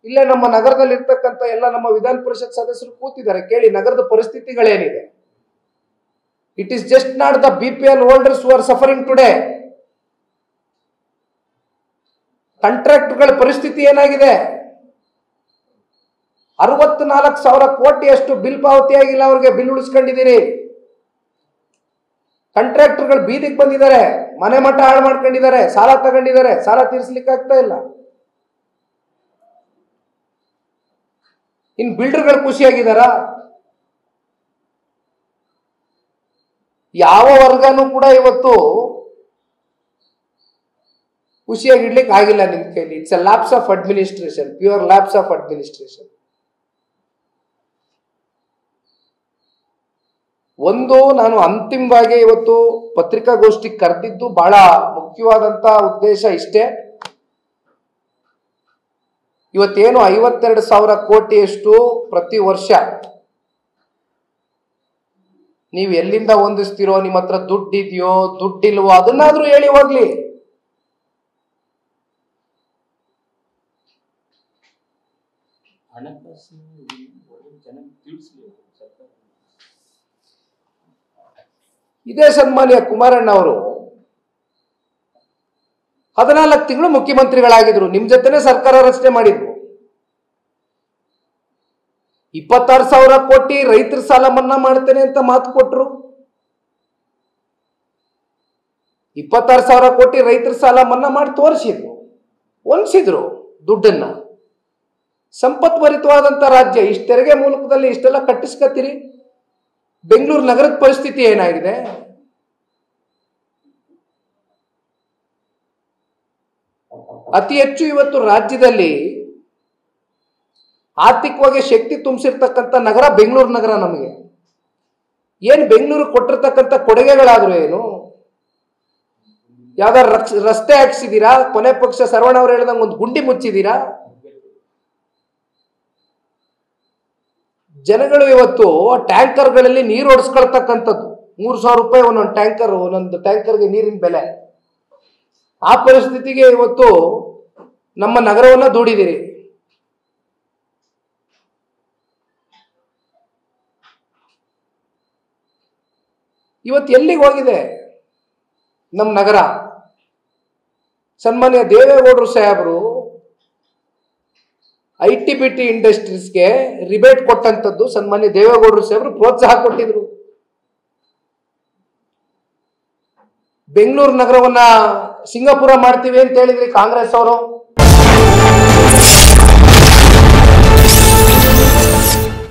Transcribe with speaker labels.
Speaker 1: ಇಲ್ಲೇ ನಮ್ಮ ನಗರದಲ್ಲಿ ಇರ್ತಕ್ಕಂಥ ಎಲ್ಲ ನಮ್ಮ ವಿಧಾನ ಪರಿಷತ್ ಸದಸ್ಯರು ಕೂತಿದ್ದಾರೆ, ಕೇಳಿ ನಗರದ ಪರಿಸ್ಥಿತಿಗಳೇನಿದೆ. It is just not the BPL holders who are suffering today. ಕಾಂಟ್ರಾಕ್ಟ್ಗಳ ಪರಿಸ್ಥಿತಿ ಏನಾಗಿದೆ? 64,000 ಕೋಟಿಯಷ್ಟು ಬಿಲ್ ಪಾವತಿಯಾಗಿಲ್ಲ, ಅವ್ರಿಗೆ ಬಿಲ್ ಉಳಿಸ್ಕೊಂಡಿದ್ದೀರಿ. ಕಾಂಟ್ರಾಕ್ಟರ್ಗಳು ಬೀದಿಗೆ ಬಂದಿದ್ದಾರೆ, ಮನೆ ಮಠ ಹಾಳು ಮಾಡ್ಕೊಂಡಿದ್ದಾರೆ, ಸಾಲ ತಗೊಂಡಿದ್ದಾರೆ, ಸಾಲ ತೀರಿಸಲಿಕ್ಕೆ ಆಗ್ತಾ ಇಲ್ಲ. ಇನ್ ಬಿಲ್ಡರ್ಗಳು ಖುಷಿಯಾಗಿದ್ದಾರ? ಯಾವ ವರ್ಗನೂ ಕೂಡ ಇವತ್ತು ಖುಷಿಯಾಗಿಡ್ಲಿಕ್ಕೆ ಆಗಿಲ್ಲ ನಿಮ್ ಕೈಲಿ. It's a lapse of administration, pure lapse of administration. ಒಂದು, ನಾನು ಅಂತಿಮವಾಗಿ ಇವತ್ತು ಪತ್ರಿಕಾಗೋಷ್ಠಿ ಕರೆದಿದ್ದು ಬಹಳ ಮುಖ್ಯವಾದಂತ ಉದ್ದೇಶ ಇಷ್ಟೇ. ಇವತ್ತೇನು 52,000 ಕೋಟಿಯಷ್ಟು ಪ್ರತಿ ವರ್ಷ ನೀವು ಎಲ್ಲಿಂದ ಹೊಂದಿಸ್ತೀರೋ, ನಿಮ್ಮ ಹತ್ರ ದುಡ್ಡಿದೆಯೋ ದುಡ್ಡಿಲ್ವೋ ಅದನ್ನಾದ್ರೂ ಹೇಳಿ ಹೋಗ್ಲಿ. ಇದೇ ಸನ್ಮಾನ್ಯ ಕುಮಾರಣ್ಣ ಅವರು 14 ತಿಂಗಳು ಮುಖ್ಯಮಂತ್ರಿಗಳಾಗಿದ್ರು, ನಿಮ್ ಜೊತೆನೆ ಸರ್ಕಾರ ರಚನೆ ಮಾಡಿದ್ರು. 26,000 ಕೋಟಿ ರೈತರ ಸಾಲ ಮನ್ನಾ ಮಾಡ್ತೇನೆ ಅಂತ ಮಾತು ಕೊಟ್ರು. 26,000 ಕೋಟಿ ರೈತರ ಸಾಲ ಮನ್ನಾ ಮಾಡಿ ತೋರಿಸಿದ್ರು, ಹೊಂದಿಸಿದ್ರು ದುಡ್ಡನ್ನ. ಸಂಪತ್ಭರಿತವಾದಂತ ರಾಜ್ಯ, ಇಷ್ಟು ತೆರಿಗೆ ಮೂಲಕದಲ್ಲಿ ಇಷ್ಟೆಲ್ಲ ಕಟ್ಟಿಸ್ಕತ್ತೀರಿ. ಬೆಂಗಳೂರು ನಗರದ ಪರಿಸ್ಥಿತಿ ಏನಾಗಿದೆ? ಅತಿ ಹೆಚ್ಚು ಇವತ್ತು ರಾಜ್ಯದಲ್ಲಿ ಆರ್ಥಿಕವಾಗಿ ಶಕ್ತಿ ತುಂಬಿಸಿರ್ತಕ್ಕಂಥ ನಗರ ಬೆಂಗಳೂರು ನಗರ. ನಮಗೆ ಏನ್ ಬೆಂಗಳೂರು ಕೊಟ್ಟಿರ್ತಕ್ಕಂಥ ಕೊಡುಗೆಗಳಾದ್ರು ಏನು? ಯಾವ್ದಾರು ರಸ್ತೆ ಹಾಕ್ಸಿದೀರಾ? ಕೊನೆ ಪಕ್ಷ ಸರ್ವಣ್ಣ ಅವ್ರು ಹೇಳಿದಂಗೆ ಒಂದು ಗುಂಡಿ ಮುಚ್ಚಿದೀರಾ? ಜನಗಳು ಇವತ್ತು ಟ್ಯಾಂಕರ್ಗಳಲ್ಲಿ ನೀರು ಓಡಿಸ್ಕೊಳ್ತಕ್ಕಂಥದ್ದು, 3,000 ರೂಪಾಯಿ ಒಂದೊಂದು ಟ್ಯಾಂಕರ್, ಒಂದೊಂದು ಟ್ಯಾಂಕರ್ಗೆ ನೀರಿನ ಬೆಲೆ. ಆ ಪರಿಸ್ಥಿತಿಗೆ ಇವತ್ತು ನಮ್ಮ ನಗರವನ್ನ ದೂಡಿದಿರಿ. ಇವತ್ತು ಎಲ್ಲಿಗೆ ಹೋಗಿದೆ ನಮ್ಮ ನಗರ? ಸನ್ಮಾನ್ಯ ದೇವೇಗೌಡರು ಸಾಹೇಬರು ITBT ಇಂಡಸ್ಟ್ರೀಸ್ಗೆ ರಿಬೇಟ್ ಕೊಟ್ಟಂತದ್ದು ಸನ್ಮಾನ್ಯ ದೇವೇಗೌಡರು ಸಾಹೇಬರು ಪ್ರೋತ್ಸಾಹ ಕೊಟ್ಟಿದ್ರು. ಬೆಂಗಳೂರು ನಗರವನ್ನ ಸಿಂಗಾಪುರ ಮಾಡ್ತೀವಿ ಅಂತ ಹೇಳಿದ್ರಿ ಕಾಂಗ್ರೆಸ್ ಅವರು.